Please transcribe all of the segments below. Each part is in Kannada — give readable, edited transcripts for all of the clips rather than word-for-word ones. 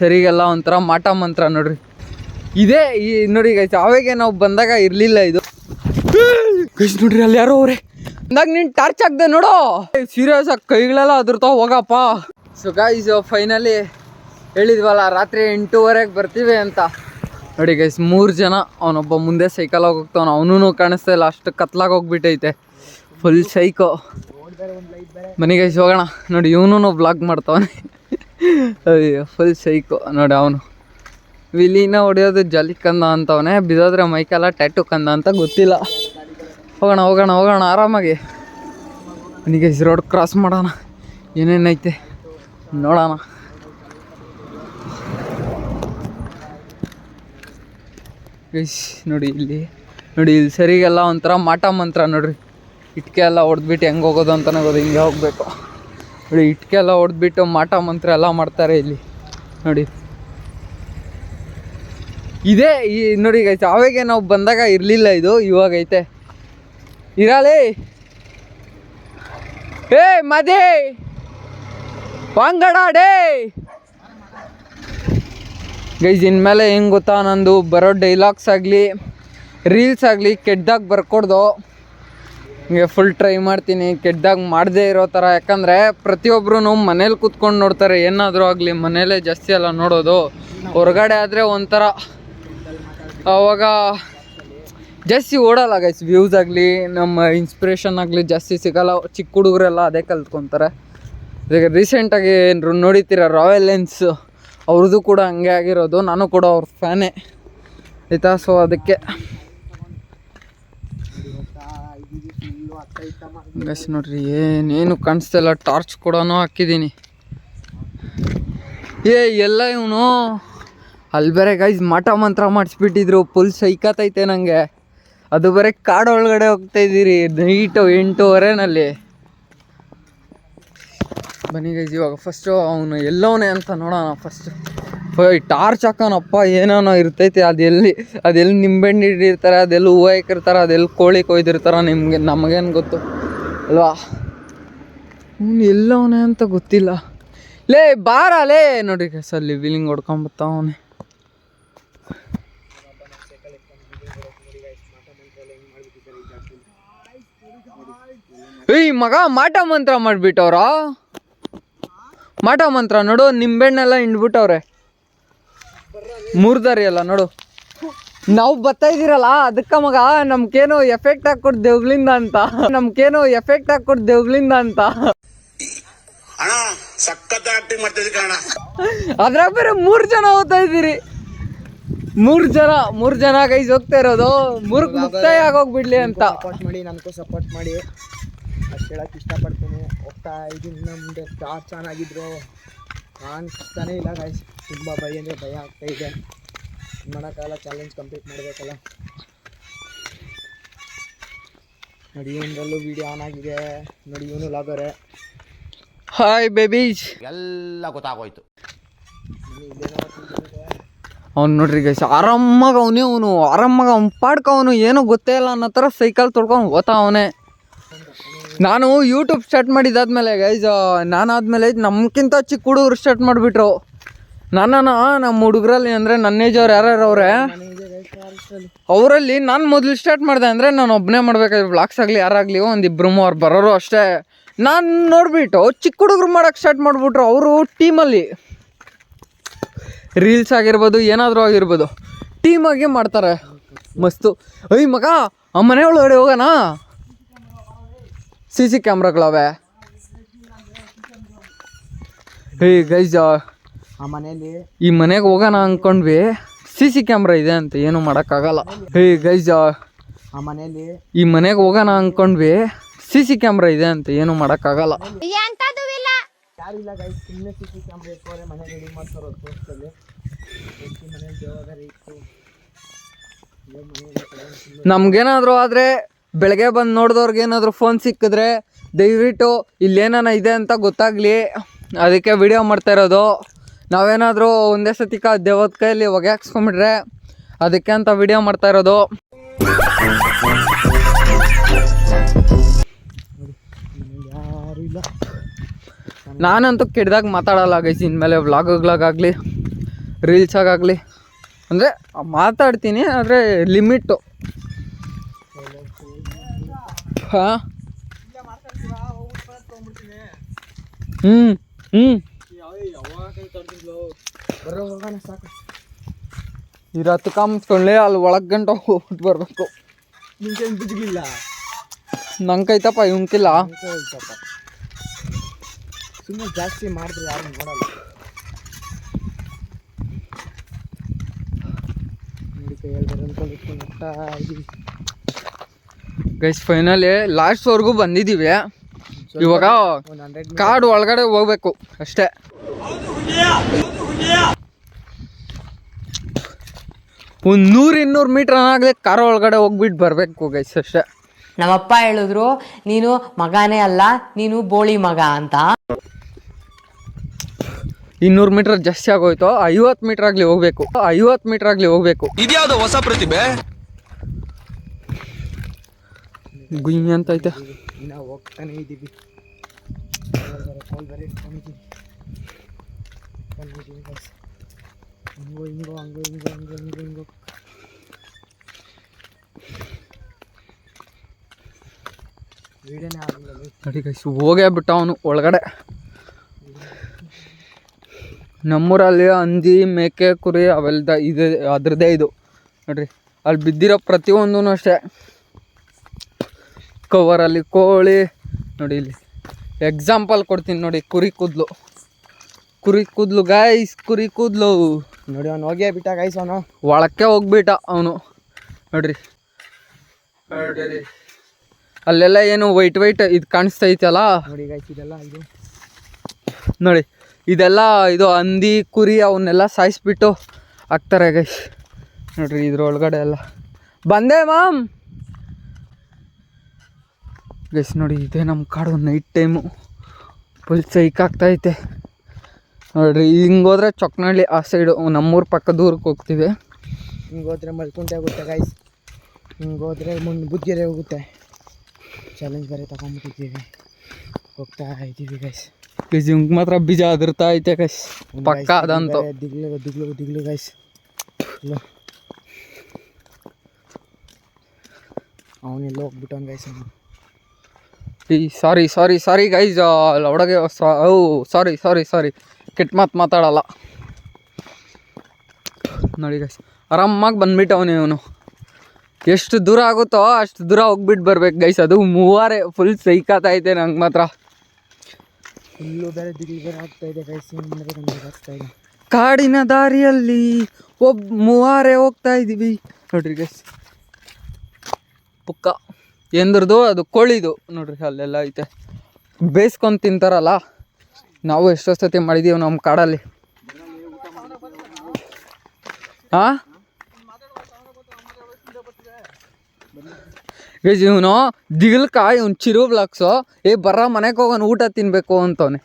ಸರಿಗೆಲ್ಲ ಒಂಥರ ಮಾಟ ಮಂತ್ರ ನೋಡ್ರಿ. ಇದೇ ಈ ನೋಡಿ ಗೈಸ್, ಅವಾಗೆ ನಾವು ಬಂದಾಗ ಇರಲಿಲ್ಲ ಇದು. ಗೈಸ್ ನೋಡ್ರಿ ಅಲ್ಲಿ ಯಾರೋ ಅವ್ರೆ ಅಂದಾಗ ನೀನು ಟಾರ್ಚ್ ಹಾಕ್ದೆ ನೋಡೋ, ಸೀರಿಯಸ್ ಆಗಿ ಕೈಗಳೆಲ್ಲ ಅದ್ರತಾವ ಹೋಗಪ್ಪ. ಸೊ ಗೈಸ್ ಫೈನಲಿ ಹೇಳಿದ್ವಲ್ಲ ರಾತ್ರಿ 8:30 ಬರ್ತೀವಿ ಅಂತ. ನೋಡಿ ಗೈಸ್ 3 ಜನ, ಅವನೊಬ್ಬ ಮುಂದೆ ಸೈಕಲಾಗಿ ಹೋಗ್ತಾವನು, ಅವನೂ ಕಾಣಿಸ್ತಾ ಇಲ್ಲ, ಅಷ್ಟು ಕತ್ಲಾಗಿ ಹೋಗ್ಬಿಟ್ಟೈತೆ, ಫುಲ್ ಸೈಕೋ. ಬನ್ನಿ ಗೈಸ್ ಹೋಗೋಣ. ನೋಡಿ ಇವನು ಬ್ಲಾಗ್ ಮಾಡ್ತಾವನೆ, ಅಯ್ಯೋ ಫುಲ್ ಸೈಕೋ ನೋಡಿ. ಅವನು ವಿಲೀನ ಹೊಡೆಯೋದು ಜಾಲಿ ಕಂದ ಅಂತವನೇ, ಬಿದ್ದೋದ್ರೆ ಮೈಕೆಲ್ಲ ಟ್ಯಾಟು ಕಂದ ಅಂತ ಗೊತ್ತಿಲ್ಲ. ಹೋಗೋಣ ಹೋಗೋಣ ಹೋಗೋಣ ಆರಾಮಾಗಿ. ಬನ್ನಿ ಗೈಸ್ ರೋಡ್ ಕ್ರಾಸ್ ಮಾಡೋಣ, ಏನೇನೈತೆ ನೋಡೋಣ. ಗೈಸ್ ನೋಡಿ ಇಲ್ಲಿ ಸರಿಗೆಲ್ಲ ಒಂಥರ ಮಾಟ ಮಂತ್ರ ನೋಡ್ರಿ. ಇಟ್ಕೆ ಎಲ್ಲ ಹೊಡೆದ್ಬಿಟ್ಟು ಹೆಂಗೆ ಹೋಗೋದು ಅಂತಲೇ ಗೊತ್ತು, ಹಿಂಗೆ ಹೋಗಬೇಕು ನೋಡಿ. ಇಟ್ಕೆ ಎಲ್ಲ ಹೊಡೆದ್ಬಿಟ್ಟು ಮಾಟ ಮಂತ್ರ ಎಲ್ಲ ಮಾಡ್ತಾರೆ ಇಲ್ಲಿ ನೋಡಿ. ಇದೇ ಈ ನೋಡಿ ಗೈಸ್, ಅವಾಗೆ ನಾವು ಬಂದಾಗ ಇರಲಿಲ್ಲ ಇದು, ಇವಾಗೈತೆ. ಇರಲಿ ಏ ಮದೇ ವಾಂಗಡ ಡೇ ಗೈಸ್. ಇನ್ಮೇಲೆ ಹೆಂಗೆ ಗೊತ್ತಾ, ನಂದು ಬರೋ ಡೈಲಾಗ್ಸ್ ಆಗಲಿ ರೀಲ್ಸ್ ಆಗಲಿ ಕೆಟ್ಟದಾಗ ಬರ್ಕೊಡ್ದು, ಹಿಂಗೆ ಫುಲ್ ಟ್ರೈ ಮಾಡ್ತೀನಿ ಕೆಟ್ಟದಾಗ ಮಾಡದೇ ಇರೋ ಥರ. ಯಾಕಂದರೆ ಪ್ರತಿಯೊಬ್ಬರೂ ಮನೇಲಿ ಕೂತ್ಕೊಂಡು ನೋಡ್ತಾರೆ, ಏನಾದರೂ ಆಗಲಿ ಮನೇಲೇ ಜಾಸ್ತಿ ಎಲ್ಲ ನೋಡೋದು. ಹೊರಗಡೆ ಆದರೆ ಒಂಥರ ಅವಾಗ ಜಾಸ್ತಿ ಓಡಲ್ಲ ಗೈಸ್, ವ್ಯೂಸ್ ಆಗಲಿ ನಮ್ಮ ಇನ್ಸ್ಪಿರೇಷನ್ ಆಗಲಿ ಜಾಸ್ತಿ ಸಿಗೋಲ್ಲ. ಚಿಕ್ಕ ಹುಡುಗರೆಲ್ಲ ಅದೇ ಕಲ್ತ್ಕೊತಾರೆ. ಈಗ ರೀಸೆಂಟಾಗಿ ಏನು ನೋಡಿತೀರ ರಾಯಲ್ ಲೆನ್ಸ್, ಅವ್ರದ್ದು ಕೂಡ ಹಂಗೆ ಆಗಿರೋದು, ನಾನು ಕೂಡ ಅವ್ರ ಫ್ಯಾನೇ ಆಯಿತಾ. ಸೊ ಅದಕ್ಕೆ ಗೈಸ್ ನೋಡ್ರಿ ಏನೇನು ಕಾಣಿಸ್ತಿಲ್ಲ, ಟಾರ್ಚ್ ಕೂಡ ಹಾಕಿದ್ದೀನಿ. ಎಲ್ಲ ಇವನು ಅಲ್ಲಿ ಬೇರೆ ಗೈಸ್ ಮಾಟ ಮಂತ್ರ ಮಾಡಿಸ್ಬಿಟ್ಟಿದ್ರು, ಫುಲ್ ಸೈಕತ್ತೈತೆ ನನಗೆ. ಅದು ಬೇರೆ ಕಾಡೊಳಗಡೆ ಹೋಗ್ತಾಯಿದ್ದೀರಿ ನೈಟು 8:30ನಲ್ಲಿ. ಬನ್ನಿ ಗೈಸ್ ಇವಾಗ ಫಸ್ಟು ಅವನು ಎಲ್ಲವನೇ ಅಂತ ನೋಡೋಣ. ಫಸ್ಟು ಟಾರ್ಚ್ ಹಾಕೋಣಪ್ಪ, ಏನೇನೋ ಇರ್ತೈತೆ. ಅದೆಲ್ಲಿ ನಿಂಬೆಹಣ್ಣು ಇಟ್ಟಿರ್ತಾರೆ, ಅದೆಲ್ಲ ಹೂವು ಹಾಕಿರ್ತಾರೆ, ಅದೆಲ್ಲ ಕೋಳಿ ಕೊಯ್ದಿರ್ತಾರೆ, ನಮಗೇನು ಗೊತ್ತು ಅಲ್ವಾ. ಅವನು ಎಲ್ಲವನೇ ಅಂತ ಗೊತ್ತಿಲ್ಲ. ಲೇ ಬಾರಲೇ ನೋಡಿ ಗೈಸ್, ಅಲ್ಲಿ ವೀಲಿಂಗ್ ಹೊಡ್ಕೊಂಬತ್ತವನೇ. ಏಯ್ ಮಗ ಮಾಟ ಮಂತ್ರ ಮಾಡಿಬಿಟ್ಟವ್ರ, ಮಾಟ ಮಂತ್ರ ನೋಡು. ನಿಂಬೆಣ್ಣೆಲ್ಲ ಹಿಂಡ್ಬಿಟ್ಟವ್ರೆ, ಮೂರ್ದಾರಿ ಎಲ್ಲ ನೋಡು. ನಾವು ಬರ್ತಾ ಇದ್ದೀರಲ್ಲ ಅದಕ್ಕೆ ಮಗ ನಮ್ಗೇನೋ ಎಫೆಕ್ಟ್ ಹಾಕ್ಕೊಟ್ಟು ದೇವ್ಗಳಿಂದ ಅಂತ, ಅದ್ರಾಗ ಬೇರೆ 3 ಜನ ಹೋಗ್ತಾ ಇದ್ದೀರಿ. 3 ಜನ ಗೈಸ್ ಹೋಗ್ತಾ ಇರೋದು, 3 ಮುಕ್ತಾಯ ಆಗೋಗ್ಬಿಡ್ಲಿ ಅಂತ. ಸಪೋರ್ಟ್ ಮಾಡಿ, ನನಗೂ ಸಪೋರ್ಟ್ ಮಾಡಿ ಅಷ್ಟು ಹೇಳಕ್ಕೆ ಇಷ್ಟಪಡ್ತೀನಿ. ಹೋಗ್ತಾ ಇದ್ದೀನಿ, ನಮ್ಮದು ಟಾರ್ಚ್ ಆನ್ ಆಗಿದ್ರು ಕಾಣಿಸ್ತಾನೆ ಇಲ್ಲ ಗೈಸ್. ತುಂಬ ಭಯ ಅಂದರೆ ಭಯ ಆಗ್ತಾಯಿದೆ, ಮಾಡೋಕ್ಕಾಗಲ್ಲ, ಚಾಲೆಂಜ್ ಕಂಪ್ಲೀಟ್ ಮಾಡಬೇಕಲ್ಲ. ನೋಡಿ ಇವನದಲ್ಲೂ ವೀಡಿಯೋ ಆನ್ ಆಗಿದೆ ನೋಡಿ, ಇವನು ಲಾಗರೆ. ಹಾಯ್ ಬೇಬೀಸ್, ಎಲ್ಲ ಗೊತ್ತಾಗೋಯ್ತು. ಅವ್ನು ನೋಡ್ರಿ ಗೈಸ್ ಆರಾಮಾಗ ಅವ್ನು ಪಾಡ್ಕ ಅವನು ಏನೋ ಗೊತ್ತೇ ಇಲ್ಲ ಅನ್ನೋ ಥರ ಸೈಕಲ್ ತೊಳ್ಕೊಂಡು ಓದ್ತಾ ಅವನೇ. ನಾನು ಯೂಟ್ಯೂಬ್ ಸ್ಟಾರ್ಟ್ ಮಾಡಿದ್ದಾದ್ಮೇಲೆ ಗೈಸ್, ನಾನಾದ್ಮೇಲೆ ನಮ್ಗಿಂತ ಚಿಕ್ಕ ಹುಡುಗರು ಸ್ಟಾರ್ಟ್ ಮಾಡಿಬಿಟ್ರು. ನಮ್ಮ ಹುಡುಗರಲ್ಲಿ ಅಂದರೆ ನನ್ನ ಏಜವ್ರು ಯಾರ್ಯಾರು ಅವರೇ, ಅವರಲ್ಲಿ ನಾನು ಮೊದಲು ಸ್ಟಾರ್ಟ್ ಮಾಡಿದೆ ಅಂದರೆ ನಾನು ಒಬ್ಬನೇ ಮಾಡಬೇಕಾದ್ರೆ ವ್ಲಾಗ್ಸ್ ಆಗಲಿ ಯಾರಾಗಲಿ 1-2-3 ಬರೋರು ಅಷ್ಟೇ. ನಾನು ನೋಡಿಬಿಟ್ಟು ಚಿಕ್ಕ ಹುಡುಗರು ಮಾಡೋಕ್ಕೆ ಸ್ಟಾರ್ಟ್ ಮಾಡಿಬಿಟ್ರು. ಅವರು ಟೀಮಲ್ಲಿ ರೀಲ್ಸ್ ಆಗಿರ್ಬೋದು ಏನಾದರೂ ಆಗಿರ್ಬೋದು ಟೀಮಾಗಿ ಮಾಡ್ತಾರೆ ಮಸ್ತು. ಅಯ್ಯ ಮಗ ಆ ಮನೆ ಒಳಗಡೆ ಹೋಗೋಣ, CC ಕ್ಯಾಮ್ರಾಗಳವೆ. ಏಯ್ ಗೈಸ್ ಆ ಮನೇಲಿ ಈ ಮನೆಗೆ ಹೋಗೋಣ ಅಂದ್ಕೊಂಡ್ವಿ, CC ಕ್ಯಾಮ್ರಾ ಇದೆ ಅಂತ ಏನು ಮಾಡೋಕ್ಕಾಗಲ್ಲ. ಏಯ್ ಗೈಸ್ ಆ ಮನೇಲಿ ಈ ಮನೆಗೆ ಹೋಗೋಣ ಅಂದ್ಕೊಂಡ್ವಿ, CC ಕ್ಯಾಮ್ರಾ ಇದೆ ಅಂತ ಏನು ಮಾಡೋಕ್ಕಾಗಲ್ಲ. ಯಾರಿಲ್ಲ ಗೈಸ್, ಸುಮ್ಮನೆ CC ಕ್ಯಾಮ್ರಾ ಇಟ್ಕೊಂಡ್ರೆ ಮನೆ ರೆಡಿ ಮಾಡ್ತಾರೋ ತೋರಿಸಲ್ಲಿ. ಮನೇಲಿ ಜವಾಬ್ದಾರಿ ಇತ್ತು. ನಮ್ಗೇನಾದರೂ ಆದರೆ ಬೆಳಗ್ಗೆ ಬಂದು ನೋಡಿದವ್ರಿಗೇನಾದರೂ ಫೋನ್ ಸಿಕ್ಕಿದ್ರೆ ದಯವಿಟ್ಟು ಇಲ್ಲೇನಾನ ಇದೆ ಅಂತ ಗೊತ್ತಾಗಲಿ, ಅದಕ್ಕೆ ವಿಡಿಯೋ ಮಾಡ್ತಾ ಇರೋದು. ನಾವೇನಾದರೂ ಒಂದೇ ಸತಿಕ ದೇವದ ಕೈಯಲ್ಲಿ ಹೊಗೆ ಹಾಕ್ಸ್ಕೊಂಬಿಟ್ರೆ ಅದಕ್ಕೆ ಅಂತ ವಿಡಿಯೋ ಮಾಡ್ತಾ ಇರೋದು. ಯಾರು ಇಲ್ಲ. ನಾನಂತೂ ಕೆಡ್ದಾಗ ಮಾತಾಡಲ್ಲ ಗೈಸ್, ಇನ್ಮೇಲೆ ವ್ಲಾಗ್ಗಳಾಗಲಿ ರೀಲ್ಸಾಗಲಿ ಅಂದರೆ ಮಾತಾಡ್ತೀನಿ ಆದರೆ ಲಿಮಿಟ್ಟು. ಹಾಂ ಹೋಗೋಣ ಸಾಕು. ಇರೋ ಹತ್ತು ಕಾಮಿಸ್ಕೊಂಡ್ಲಿ ಅಲ್ಲಿ ಒಳಗೆ ಗಂಟೆ ಹೋಗ್ಬಿಟ್ಟು ಬರಬೇಕು. ನಿಂಗೇನು ಬಿದ್ದಿಲ್ಲ ನಂಗೈತಪ್ಪ ಇವಂಕಿಲ್ಲ. ಸುಮ್ಮನೆ ಜಾಸ್ತಿ ಮಾಡಿದ್ರೆ ಯಾರು ನೋಡಲ್ಲ. ಗೈಸ್ ಫೈನಲಿ ಲಾಸ್ಟ್ವರೆಗೂ ಬಂದಿದ್ದೀವಿ. ಇವಾಗ ಕಾಡು ಒಳಗಡೆ ಹೋಗ್ಬೇಕು ಅಷ್ಟೇ. ಒಂದು 100-200 ಮೀಟ್ರ್ ಏನಾಗಲಿ ಕಾರ್ ಒಳಗಡೆ ಹೋಗ್ಬಿಟ್ಟು ಬರಬೇಕು ಗೈಸ್ ಅಷ್ಟೇ. ನಮ್ಮಪ್ಪ ಹೇಳಿದ್ರು ನೀನು ಮಗನೇ ಅಲ್ಲ, ನೀನು ಬೋಳಿ ಮಗ ಅಂತ. 200 ಮೀಟರ್ ಜಾಸ್ತಿ ಆಗೋಯ್ತು. 50 ಮೀಟರ್ ಆಗಲಿ ಹೋಗ್ಬೇಕು. 50 ಮೀಟರ್ ಆಗಲಿ ಹೋಗ್ಬೇಕು. ಇದ್ಯಾವುದೋ ಹೊಸ ಪ್ರತಿಭೆ. ಗುಯ್ ಅಂತ ಐತೆ. ಇನ್ನ ಹೋಗ್ತಾನೆ ಇದ್ದೀವಿ. ಹಿಂಗೋ ನೋಡಿ ಗೈಸ್ ಹೋಗೇ ಬಿಟ್ಟ ಅವನು ಒಳಗಡೆ. ನಮ್ಮೂರಲ್ಲಿ ಹಂದಿ ಮೇಕೆ ಕುರಿ ಅವೆಲ್ಲ ಇದೆ, ಅದ್ರದ್ದೇ ಇದು ನೋಡ್ರಿ. ಅಲ್ಲಿ ಬಿದ್ದಿರೋ ಪ್ರತಿಯೊಂದೂ ಅಷ್ಟೇ. ಕವರಲ್ಲಿ ಕೋಳಿ ನೋಡಿ. ಇಲ್ಲಿ ಎಕ್ಸಾಂಪಲ್ ಕೊಡ್ತೀನಿ ನೋಡಿ. ಕುರಿ ಕೂದಲು ಗೈಸ್, ಕುರಿ ಕೂದಲು ನೋಡಿ. ಅವ್ನು ಹೋಗೇ ಬಿಟ್ಟ ಗೈಸ್. ಅವನು ಒಳಕ್ಕೆ ಹೋಗ್ಬಿಟ್ಟ ಅವನು ನೋಡ್ರಿ. ಅಲ್ಲೆಲ್ಲ ಏನು ವೈಟ್ ಇದು ಕಾಣಿಸ್ತೈತಲ್ಲ ನೋಡಿ ಗೈಸ್. ಇದೆಲ್ಲ ಇದು ನೋಡಿ. ಇದೆಲ್ಲ ಇದು ಹಂದಿ ಕುರಿ ಅವನ್ನೆಲ್ಲ ಸಾಯಿಸ್ಬಿಟ್ಟು ಹಾಕ್ತಾರೆ ಗೈಸ್ ನೋಡ್ರಿ. ಇದ್ರೊಳಗಡೆ ಎಲ್ಲ ಬಂದೆ ಮಾಮ್ ಗೈಸ್ ನೋಡಿ. ಇದೇ ನಮ್ಮ ಕಾಡು. ನೈಟ್ ಟೈಮು ಫುಲ್ ಸೈಕಾಗ್ತೈತೆ ನೋಡ್ರಿ. ಹಿಂಗೋದ್ರೆ ಚೊಕ್ನಹಳ್ಳಿ ಆ ಸೈಡು ನಮ್ಮೂರ ಪಕ್ಕದ ಊರಿಗೆ ಹೋಗ್ತೀವಿ. ಹಿಂಗೋದ್ರೆ ಮಲ್ಕುಂಟೆ ಹೋಗುತ್ತೆ ಗೈಸ್. ಹಿಂಗೋದ್ರೆ ಮುಂದೆ ಬುದ್ಧಿರೆ ಹೋಗುತ್ತೆ. ಚಾಲೆಂಜ್ ಬೇರೆ ತಗೊಂಡ್ಬಿಟ್ಟಿದ್ದೀವಿ. ಹೋಗ್ತಾ ಇದ್ದೀವಿ ಗೈಸ್. ಹಿಂಗೆ ಮಾತ್ರ ಬೀಜ ಅದಿರ್ತಾ ಐತೆ ಗೈಸ್. ಪಕ್ಕ ಅದಂತೂ ದಿಗ್ಲು ಗೈಸ್. ಅವನೆಲ್ಲ ಹೋಗ್ಬಿಟ್ಟವನ್ ಗೈಸ್. Sorry guys. ಒಳಗೆ ಸಾರಿ ಕೆಟ್ಟ ಮಾತಾಡಲ್ಲ ನೋಡಿ ಗೈಸ್. ಆರಾಮಾಗಿ ಬಂದ್ಬಿಟ್ಟವನೇ ಅವನು. ಎಷ್ಟು ದೂರ ಆಗುತ್ತೋ ಅಷ್ಟು ದೂರ ಹೋಗ್ಬಿಟ್ಟು ಬರ್ಬೇಕು ಗೈಸ್. ಅದು 3 ಫುಲ್ ಸೈಕಾತೈತೆ ನಂಗೆ ಮಾತ್ರ. ಫುಲ್ಲು ಬೇರೆ ದಿಗ್ಲು ಬೇರೆ ಆಗ್ತಾ ಇದೆ ಗೈಸ್. ಆಗ್ತಾ ಇದೆ. ಕಾಡಿನ ದಾರಿಯಲ್ಲಿ 3 ಹೋಗ್ತಾ ಇದ್ದೀವಿ ನೋಡ್ರಿ ಗೈಸ್. ಪುಕ್ಕ ಎಂದ್ರದು ಅದು ಕೋಳಿದು ನೋಡ್ರಿ. ಅಲ್ಲೆಲ್ಲ ಐತೆ. ಬೇಯಿಸ್ಕೊಂಡು ತಿಂತಾರಲ್ಲ. ನಾವು ಎಷ್ಟೋ ಸತಿ ಮಾಡಿದ್ದೀವಿ ನಮ್ಮ ಕಾಡಲ್ಲಿ. ಹಾಂ ಗೈಸ್ ಇವನು ದಿಗಲ್ಕಾಯಿ ಇವ್ನು ಚಿರು ಬ್ಲಾಕ್ಸು. ಬರ್ರ ಮನೆಗೆ ಹೋಗೋನು ಊಟ ತಿನ್ಬೇಕು ಅಂತವನೆ.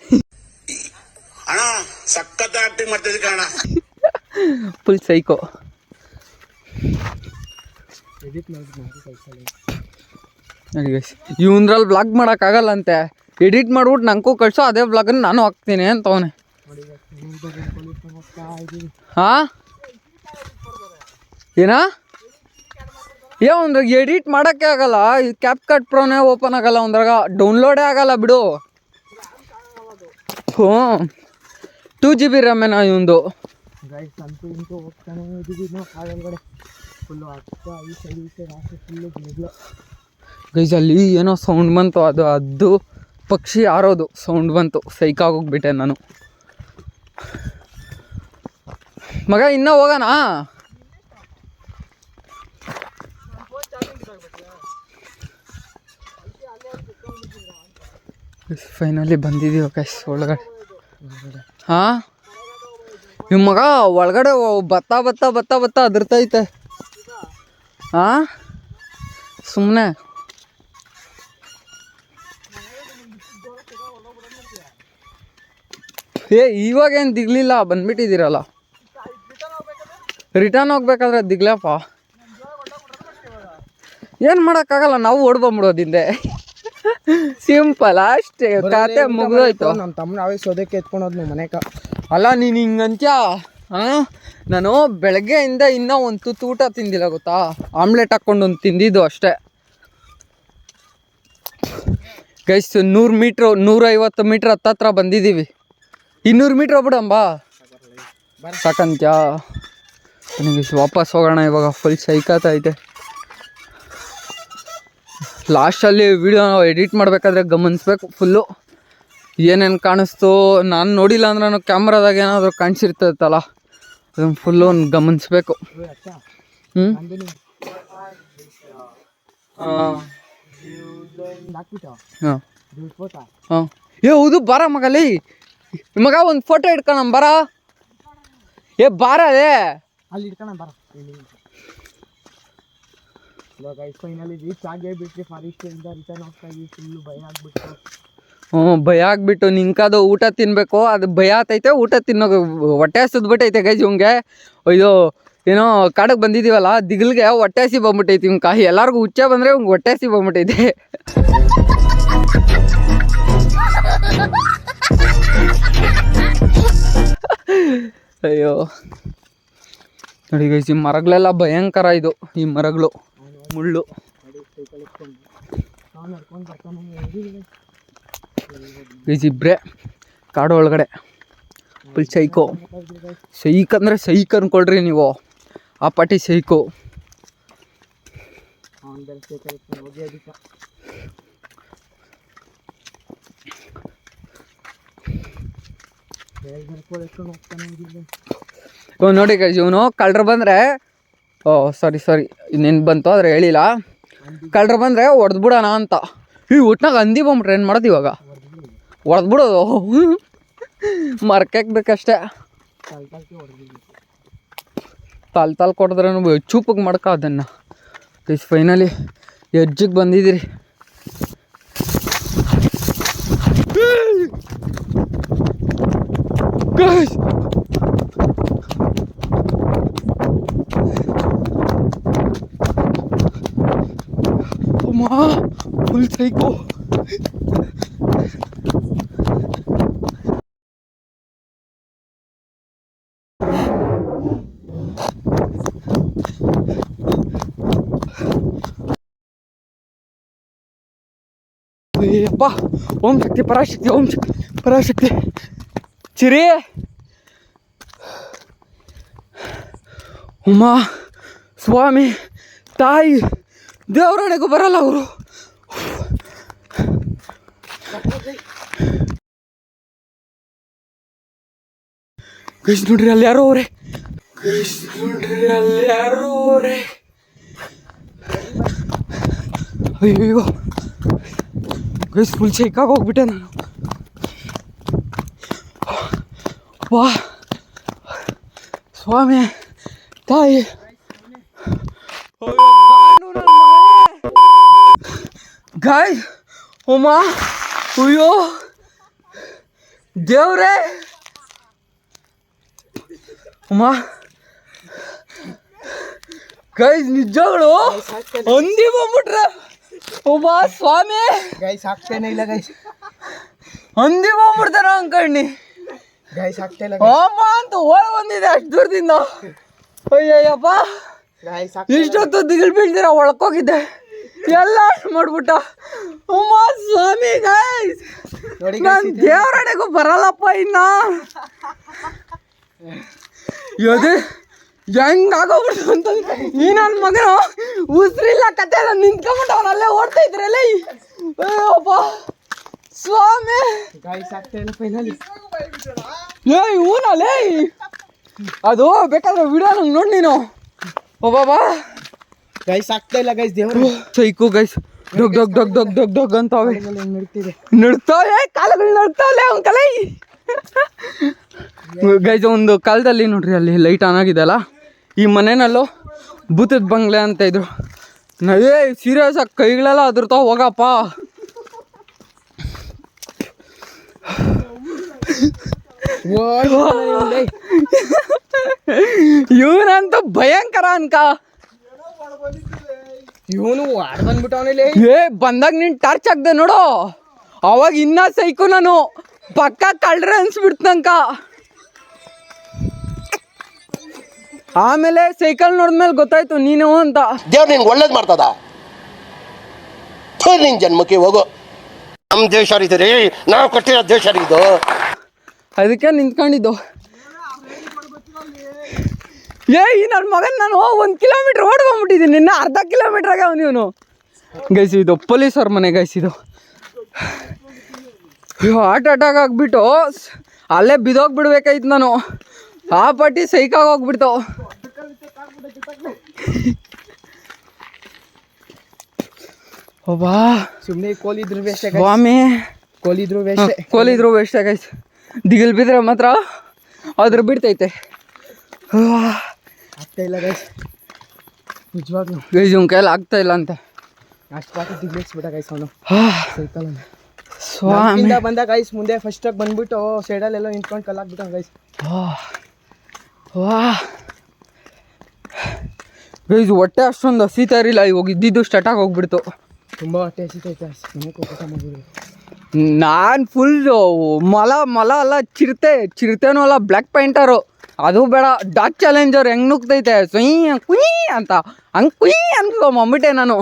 Full psycho. ನೋಡಿ ಗೈಸ್ ಇವಂದ್ರಲ್ಲಿ ವ್ಲಾಗ್ ಮಾಡೋಕ್ಕಾಗಲ್ಲಂತೆ. ಎಡಿಟ್ ಮಾಡ್ಬಿಟ್ಟು ನಂಗೂ ಕಳಿಸೋ ಅದೇ ವ್ಲಾಗನ್ನು ನಾನು ಹಾಕ್ತೀನಿ ಅಂತವನೆ. ಹಾಂ ಏನಾ ಒಂದ್ರಾಗ ಎಡಿಟ್ ಮಾಡೋಕ್ಕೆ ಆಗಲ್ಲ. ಇದು ಕ್ಯಾಪ್ಕಟ್ ಪ್ರೋನೇ ಓಪನ್ ಆಗಲ್ಲ. ಒಂದ್ರಾಗ ಡೌನ್ಲೋಡೇ ಆಗಲ್ಲ ಬಿಡು. 2 GB ರಮೇನ ಇವಂದು. ಗೈಸ್ ಅಂತೂ ಇಂತೂ ಹೋಗ್ತಾನೆ ಇದ್ದೀವಿ ನಾವು ಕಾಡೊಳಗಡೆ. ಫುಲ್ಲು ಹತ್ತ ಈ ಸೈಡ್ ರಾತ್ರಿ ಫುಲ್ಲು ಗಿಡ್ಲು. ಗೈಸ್ ಅಲ್ಲಿ ಏನೋ ಸೌಂಡ್ ಬಂತು. ಅದು ಪಕ್ಷಿ ಹಾರೋದು ಸೌಂಡ್ ಬಂತು. ಸೈಕಾಗೋಗ್ಬಿಟ್ಟೆ ನಾನು. ಮಗ ಇನ್ನೂ ಹೋಗೋಣ. ಫೈನಲಿ ಬಂದಿದ್ದೀವಿ ಗೈಸ್ ಒಳಗಡೆ. ಹಾಂ ನಿಮ್ಮ ಮಗ ಒಳಗಡೆ ಬತ್ತ ಅದಿರ್ತೈತೆ. ಹಾಂ ಸುಮ್ಮನೆ ಇವಾಗೇನು ದಿಗ್ಲಿಲ್ಲ. ಬಂದ್ಬಿಟ್ಟಿದ್ದೀರಲ್ಲ. ರಿಟರ್ನ್ ಹೋಗ್ಬೇಕಾದ್ರೆ ದಿಗ್ಲಪ್ಪ. ಏನು ಮಾಡೋಕ್ಕಾಗಲ್ಲ. ನಾವು ಓಡ್ಬಂಬಿಡೋದಿಂದೆ. ಸಿಂಪಲ್ ಅಷ್ಟೇ. ಖಾತೆ ಮುಗಿದೋಯ್ತು. ನಮ್ಮ ತಮ್ಮನ ಅವೇ ಸೋದಕ್ಕೆ ಎತ್ಕೊಂಡು ಹೋದ್ ನೀವು ಮನೆಗೆ. ಅಲ್ಲ ನೀನು ಹಿಂಗಂತ್ಯ. ಹಾಂ ನಾನು ಬೆಳಗ್ಗೆಯಿಂದ ಇನ್ನೂ ಒಂದು ತುತ್ತು ಊಟ ತಿಂದಿಲ್ಲ ಗೊತ್ತಾ, ಆಮ್ಲೆಟ್ ಹಾಕ್ಕೊಂಡು ಒಂದು ತಿಂದಿದ್ದು ಅಷ್ಟೇ ಗೈಸ್. 100 ಮೀಟ್ರು 150 ಮೀಟ್ರ್ ಹತ್ತತ್ರ ಬಂದಿದ್ದೀವಿ. 200 ಮೀಟ್ರ್ ಹೋಗ್ಬಿಡಂಬಾ ಸಾಕಂತ್ಯಾ. ವಾಪಸ್ ಹೋಗೋಣ ಇವಾಗ. ಫುಲ್ ಸೈಕತ್ತೈತೆ. ಲಾಸ್ಟಲ್ಲಿ ವಿಡಿಯೋ ಎಡಿಟ್ ಮಾಡಬೇಕಾದ್ರೆ ಗಮನಿಸ್ಬೇಕು ಫುಲ್ಲು ಏನೇನು ಕಾಣಿಸ್ತು. ನಾನು ನೋಡಿಲ್ಲ ಅಂದ್ರೆ ನಾನು ಕ್ಯಾಮ್ರಾದಾಗ ಏನಾದರೂ ಕಾಣಿಸಿರ್ತೈತಲ್ಲ ಅದನ್ನು ಫುಲ್ಲು ಗಮನಿಸ್ಬೇಕು. ಹ್ಞೂ ಹಾಂ ಹಾಂ ಹೌದು ಬಾರ ಮಗಲಿ ಮಗ ಒಂದು ಫೋಟೋ ಇಟ್ಕೊಳ ಬರ. ಬಾರ ಅದೇ ಅಲ್ಲಿ ಇಟ್ಕೊಳ ಬರ. ಇವಾಗ ಫೈನಲಿ ರೀಚ್ ಆಗೇ ಬಿಟ್ರಿ. ಫಾರೆಸ್ಟಿಂದ ರಿಟರ್ನ್ ಹೋಗ್ತಾ ಇದ್ವಿ. ಫುಲ್ಲು ಭಯ ಆಗ್ಬಿಟ್ಟು. ಭಯ ಆಗ್ಬಿಟ್ಟು ನಿಂಕದು ಊಟ ತಿನ್ನಬೇಕು. ಅದು ಭಯ ಆತೈತೆ. ಊಟ ತಿನ್ನೋ ಹೊಟ್ಟೆ ಹಸಿದ್ಬಿಟ್ಟೈತೆ ಗೈಸ್ ಇವಂಗೆ. ಇದು ಏನೋ ಕಾಡಕ್ಕೆ ಬಂದಿದ್ದೀವಲ್ಲ ದಿಗ್ಲಿಗೆ ಹೊಟ್ಟೆ ಹಸಿ ಬಂದ್ಬಿಟ್ಟೈತಿ ಇವ್ಕ. ಎಲ್ಲರಿಗೂ ಹುಚ್ಚ ಬಂದರೆ ಇವ್ಗೆ ಹೊಟ್ಟೆ ಹಸಿ ಬಂದ್ಬಿಟ್ಟೈತೆ. ಅಯ್ಯೋ ನೋಡಿ ಗೈಸ್ ಈ ಮರಗಳೆಲ್ಲ ಭಯಂಕರ. ಇದು ಈ ಮರಗಳು ಮುಳ್ಳು. ಗೈಸ್ ಇಬ್ಬರೇ ಕಾಡು ಒಳಗಡೆ ಫುಲ್ ಸೈಕೋ. ಸೈಕ್ ಅಂದರೆ ಸೈಕ್ ಅಂದ್ಕೊಳ್ರಿ ನೀವು. ಆ ಪಾಟಿ ಸೈಕೋ. ನೋಡಿ ಗೈಸ್ ಇವನು ಕಳ್ಳರು ಬಂದರೆ ಸಾರಿ ಇನ್ನೇನು ಬಂತು ಆದರೆ ಹೇಳಿಲ್ಲ. ಕಳ್ಳರು ಬಂದರೆ ಹೊಡೆದ್ಬಿಡೋಣ ಅಂತ. ಈ ಒಟ್ನಾಗ ಹಂದಿ ಬಂದ್ಬಿಟ್ರೆ ಏನು ಮಾಡೋದು ಇವಾಗ? ಹೊಡೆದ್ಬಿಡೋದು. ಮರ್ಕಾಕ್ಬೇಕಷ್ಟೇ. ತಾಲ್ ಕೊಡಿದ್ರೆ ಚೂಪಿಗೆ ಮಾಡ್ಕ ಅದನ್ನು. ಗೈಸ್ ಫೈನಲಿ ಎಡ್ಜಿಗೆ ಬಂದಿದ್ದೀರಿ. Guys full psycho. ಅಪ್ಪ ಓಂ ಶಕ್ತಿ ಪರಾಶಕ್ತಿ ಓಂ ಶಕ್ತಿ ಪರಾಶಕ್ತಿ ಚಿರಿ ಉಮಾ ಸ್ವಾಮಿ ತಾಯಿ ದೇವರಣೆಗೂ ಬರಲ್ಲ ಅವರು. ಗೈಸ್ ನೋಡ್ರಿ ಅಲ್ಲಿ ಯಾರೋ ಅವ್ರೆ. ಗೈಸ್ ನೋಡ್ರಿ ಅಲ್ಲಿ ಯಾರೋ ಅವ್ರೆ. ಅಯ್ಯೋ ಗೈಸ್ ಫುಲ್ ಶೇಕಾಗಿ ಹೋಗ್ಬಿಟ್ಟೆ ನಾನು. ವಾ ಸ್ವಾಮಿ ತಾಯಿ ಗಾಯ್ ಉಮಾ ಅಯ್ಯೋ ದೇವ್ರೇ ಉಮಾ ಗೈಸ್ ನಿಜಗಳು ಹಂದಿ ಬಂದ್ಬಿಟ್ರೆ ಉಮಾ ಸ್ವಾಮಿ ಗೈಸ್ ಆಗ್ತೇನೆ ಇಲ್ಲ ಗೈಸ್. ಹಂದಿ ಬಂದ್ಬಿಡ್ತಾರ ಅನ್ಕಂಡು ಗೈಸ್ ಆಗ್ತಾ ಇಲ್ಲ ಅಮ್ಮ ಅಂತ ಓಡ್ ಬಂದಿದೆ ಅಷ್ಟು ದೂರದಿಂದ. ಅಯ್ಯಯ್ಯಪ್ಪ ಇಷ್ಟೊತ್ತು ದಿಗಿಲ್ ಬೀಳ್ದಿರ ಒಳಕೋಗಿದ್ದೆ ಎಲ್ಲ ಮಾಡ್ಬಿಟ್ಟ. ಅಮ್ಮ ಸ್ವಾಮಿ ಗೈಸ್ ನಾನು ದೇವರಡೆಗೂ ಬರಲ್ಲಪ್ಪ ಇನ್ನ. ಅದೇ ಹೆಂಗಾಗೋಗ್ಬಿಟ್ಟು ಅಂತ ಈ ನನ್ನ ಮಗನು ಉಸಿರಿಲ್ಲ ಕತೆ ಎಲ್ಲ ನಿಂತ್ಕೊಂಡ್ಬಿಟ್ಟು ಅವನಲ್ಲೇ ಓಡ್ತಾ ಇದ್ರಲ್ಲ. ಅಯ್ಯಪ್ಪ ಸ್ವಾಮಿ ಗೈಸ್ ಆಗ್ತಾ ಇಲ್ಲ ಫೈನಲಿ. ಇವನಲ್ಲೇ ಅದು ಬೇಕಾದ್ರೆ ವಿಡಿಯೋ ನಂಗೆ ನೋಡಿ ನೀನು. ಒಬ್ಬಾ ಗೈಸ್ ಆಗ್ತಾ ಇಲ್ಲ ಗೈಸ್. ದೇವರು ಸೈಕು ಗೈಸ್ ಡೊಗ್ ಡೊಗ್ ಡೊಗ್ ಡೊಗ್ ಡೊಗ್ ಡೊಗ್ ಅಂತಾವೆ ನಡ್ತಾವೆ. ಕಾಲಗಳು ನಡ್ತಾವಲ್ಲ ಅವನ ಕಲೆ ಗೈಸ್. ಒಂದು ಕಾಲದಲ್ಲಿ ನೋಡ್ರಿ ಅಲ್ಲಿ ಲೈಟ್ ಆನ್ ಆಗಿದೆ ಅಲ್ಲ, ಈ ಮನೆಯಲ್ಲೂ ಭೂತದ ಬಂಗ್ಲೆ ಅಂತ ಇದ್ರು. ನವೇ ಸೀರಿಯಸ್ ಆಗಿ ಕೈಗಳೆಲ್ಲ ಅದ್ರತಾವ ಹೋಗಪ್ಪ. ಇವನಂತೂ ಭಯಂಕರ ಅನ್ಕ. ಇವನು ಆಡ್ ಬಂದ್ಬಿಟ್ಟವನಲ್ಲಿ. ಬಂದಾಗ ನೀನು ಟಾರ್ಚ್ ಹಾಕ್ದೆ ನೋಡು, ಅವಾಗ ಇನ್ನ ಸೈಕು ನಾನು ಪಕ್ಕ ಕಳ್ರೆ ಅನ್ಸ್ಬಿಡ್ತನಂಕ. ಆಮೇಲೆ ಸೈಕಲ್ ನೋಡಿದ್ಮೇಲೆ ಗೊತ್ತಾಯ್ತು ನೀನು ಅಂತ. ದೇವ್ರು ನಿನ್ಗೆ ಒಳ್ಳೇದು ಮಾಡ್ತದ. ನಿನ್ ಜನ್ಮಕ್ಕೆ ಹೋಗು. ನಮ್ಮ ದೇಶ ಇದು ರೀ, ನಾವು ಕಟ್ಟಿರೋ ದೇಶ ಇದು. ಅದಕ್ಕೆ ನಿಂತ್ಕೊಂಡಿದ್ದು. ಈ ನನ್ನ ಮಗನ್ ನಾನು 1 ಕಿಲೋಮೀಟ್ರ್ ಓಡ್ಕೊಂಬಿಟ್ಟಿದ್ದೀನಿ, ಇನ್ನು ಅರ್ಧ ಕಿಲೋಮೀಟ್ರಾಗ ಅವನು. ಗೈಸ್ ಇದು ಪೊಲೀಸವ್ರ ಮನೆ ಗೈಸ್ ಇದು. ಹಾರ್ಟ್ ಅಟ್ಯಾಕ್ ಆಗಿಬಿಟ್ಟು ಅಲ್ಲೇ ಬಿದ್ದೋಗ್ಬಿಡ್ಬೇಕಾಯ್ತು ನಾನು. ಆ ಪಟ್ಟಿ ಸೈಕಾಗಿ ಹೋಗ್ಬಿಡ್ತು. ಒಬ್ಬಾ ಸುಮ್ಮನೆ ಕೋಲಿದ್ರು ವೇಸ್ಟ್, ಸ್ವಾಮಿ ಕೋಲಿದ್ರು ವೇಸ್ಟ್, ಕೋಲಿದ್ರು ವೇಸ್ಟ್ ಗೈಸ್. ದಿಗಿಲ್ ಬಿದ್ರೆ ಮಾತ್ರ ಅದ್ರ ಬಿಡ್ತೈತೆ. ಆಗ್ತಾ ಇಲ್ಲ ಗೈಸ್, ನಿಜವಾಗ್ಲೂ ಗೈಸ್ ಇವ್ನ ಕೈಯಲ್ಲಿ ಆಗ್ತಾ ಇಲ್ಲ ಅಂತ ಅಷ್ಟು ಪಾಟಿ ದಿಗ್ಲಿಸ್ಬಿಟ್ಟ ಗೈಸ್ ಅವನು ಸೈಕಲ್. ಸ್ವಾಮಿ ಬಂದ ಗೈಸ್ ಮುಂದೆ ಫಸ್ಟಾಗಿ ಬಂದ್ಬಿಟ್ಟು ಸೈಡಲ್ಲೆಲ್ಲ ನಿಂತ್ಕೊಂಡು ಕಲ್ಲಾಕ್ಬಿಟ್ಟ ಗೈಸ್. ವಾ ಗೈಸ್ ಹೊಟ್ಟೆ ಅಷ್ಟೊಂದು ಹಸಿತಾ ಇರಲಿಲ್ಲ, ಇವಾಗ ಇದ್ದಿದ್ದು ಸ್ಟಾರ್ಟಾಗಿ ಹೋಗ್ಬಿಡ್ತು. ತುಂಬ ಹೊಟ್ಟೆ ಹಸಿತೈತೆ, ಮನೆಗೆ ಊಟ ಮಾಡಿದ್ರು. ನಾನು ಫುಲ್ಲು ಮೊಲ ಅಲ್ಲ, ಚಿರತೆನೂ ಅಲ್ಲ, ಬ್ಲ್ಯಾಕ್ ಪೈಂಟರು. ಅದು ಬೇಡ, ಡಾಕ್ ಚಾಲೆಂಜರ್ ಹೆಂಗೆ ನುಗ್ತೈತೆ ಸೊಯ್ ಕುಯ್ ಅಂತ, ಹಂಗೆ ಕುಯ್ ಅನ್ಕೊಂಬಿಟ್ಟೆ ನಾನು.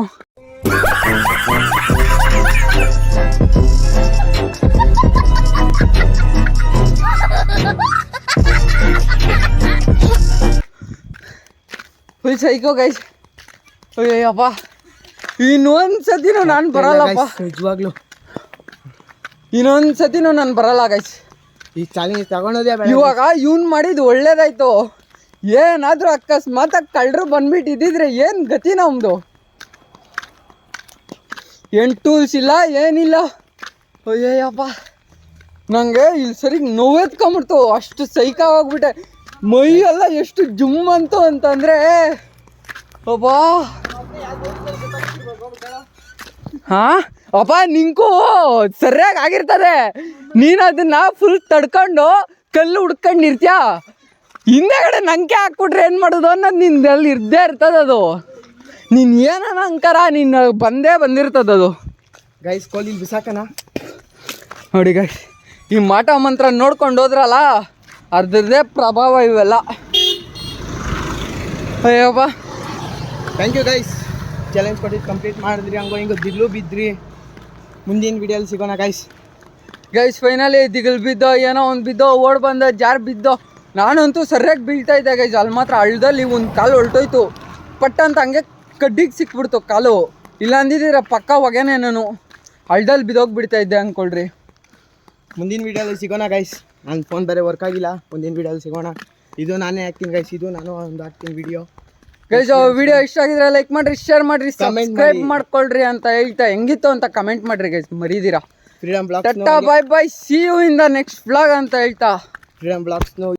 Full psycho guys. ಅಯ್ಯಪ್ಪ ಇನ್ನೊಂದ್ಸತಿನೂ ನಾನು ಬರಲ್ಲಪ್ಪ, ನಿಜವಾಗ್ಲೂ ಇನ್ನೊಂದ್ಸತಿನೂ ನಾನು ಬರಲ್ಲ ಗೈಸ್. ಈ ಚಾಲೆಂಜ್ ತಗೊಳೋದೇ ಬೇಡ. ಇವಾಗ ಇವ್ನು ಮಾಡಿದ್ದು ಒಳ್ಳೇದಾಯ್ತು. ಏನಾದರೂ ಅಕಸ್ಮಾತ್ ಕಳ್ಳರು ಬಂದ್ಬಿಟ್ಟಿದ್ದಿದ್ರೆ ಏನು ಗತಿ ನಮ್ಮದು? ಏನು ಟೂಲ್ಸ್ ಇಲ್ಲ, ಏನಿಲ್ಲ. ಅಯ್ಯಯ್ಯಪ್ಪ ನನಗೆ ಇಲ್ಲಿ ಸರಿ ನೋವೆತ್ಕೊಂಬಿಡ್ತು, ಅಷ್ಟು ಸೈಕಾಗೋಗ್ಬಿಟ್ಟೆ. ಮೈ ಎಲ್ಲ ಎಷ್ಟು ಜುಮ್ ಅಂತು ಅಂತಂದರೆ ಅಬ್ಬಾ. ಹಾಂ ಅಪ್ಪ ನಿಂಗೂ ಸರಿಯಾಗಿ ಆಗಿರ್ತದೆ, ನೀನು ಅದನ್ನು ಫುಲ್ ತಡ್ಕೊಂಡು ಕಲ್ಲು ಹುಡ್ಕೊಂಡಿರ್ತೀಯ. ಹಿಂದೆಗಡೆ ನಂಗೆ ಹಾಕ್ಬಿಟ್ರೆ ಏನು ಮಾಡೋದು ಅನ್ನೋದು ನಿಂದಲ್ಲಿ ಇದ್ದೇ ಇರ್ತದೆ. ಅದು ನೀನು ಏನಾನ ಅಂಕಾರ ನೀನು ಬಂದಿರ್ತದೆ ಅದು. ಗೈಸ್ ಕೋಲಿ ಬಿಸಾಕನ ನೋಡಿ ಗೈಸ್, ಈ ಮಾಟ ಮಂತ್ರ ನೋಡ್ಕೊಂಡು ಹೋದ್ರಲ್ಲ, ಅದ್ರದ್ದೇ ಪ್ರಭಾವ ಇವೆಲ್ಲ. Ayyappa thank you guys, challenge ಕೊಟ್ಟಿದ್ದು ಕಂಪ್ಲೀಟ್ ಮಾಡಿದ್ರಿ. ಹಂಗೋ ಹಿಂಗೋ ದಿಗ್ಲು ಬಿದ್ರಿ. ಮುಂದಿನ ವಿಡಿಯೋಲಿ ಸಿಗೋಣ ಗೈಸ್. ಫೈನಲಿ ದಿಗಲ್ ಬಿದ್ದೋ ಏನೋ ಒಂದು ಬಿದ್ದೋ, ಓಡ್ ಬಂದ ಜಾರ್ ಬಿದ್ದೋ. ನಾನಂತೂ ಸರಿಯಾಗಿ ಬೀಳ್ತಾ ಇದ್ದೆ ಗೈಸ್. ಅಲ್ಲಿ ಮಾತ್ರ ಹಳ್ಳದಲ್ಲಿ ಒಂದು ಕಾಲು ಹೊಲ್ಟೋಯ್ತು, ಪಟ್ಟ ಅಂತ ಹಂಗೆ ಕಡ್ಡಿಗೆ ಸಿಕ್ಬಿಡ್ತು ಕಾಲು. ಇಲ್ಲ ಅಂದಿದ್ದೀರ ಪಕ್ಕ ಹೊಗೆನೆ, ನಾನು ಹಳ್ಳದಲ್ಲಿ ಬಿದ್ದೋಗ್ಬಿಡ್ತಾ ಇದ್ದೆ ಅಂದ್ಕೊಳ್ರಿ. ಮುಂದಿನ ವೀಡಿಯೋಲಿ ಸಿಗೋಣ ಗೈಸ್. ನನ್ನ ಫೋನ್ ಬೇರೆ ವರ್ಕ್ ಆಗಿಲ್ಲ. ಮುಂದಿನ ವೀಡಿಯೋಲಿ ಸಿಗೋಣ. ಇದು ನಾನೇ ಹಾಕ್ತೀನಿ ಗೈಸ್, ಇದು ನಾನು ಒಂದು ಹಾಕ್ತೀನಿ ವಿಡಿಯೋ ಗೈಸ್. ವಿಡಿಯೋ ಇಷ್ಟ ಆಗಿದ್ರೆ ಲೈಕ್ ಮಾಡಿರಿ, ಶೇರ್ ಮಾಡಿರಿ, ಸಬ್ಸ್ಕ್ರೈಬ್ ಮಾಡ್ಕೊಳ್ರಿ ಅಂತ ಹೇಳ್ತಾ ಹೆಂಗಿತ್ತು ಅಂತ ಕಮೆಂಟ್ ಮಾಡಿರಿ ಗೈಸ್, ಮರೀದಿರಾ. Freedom blogs tata bye bye, see you in the next vlog ಅಂತ ಹೇಳ್ತಾ ಫ್ರೀಡಮ್ ಬ್ಲಾಗ್ಸ್ನು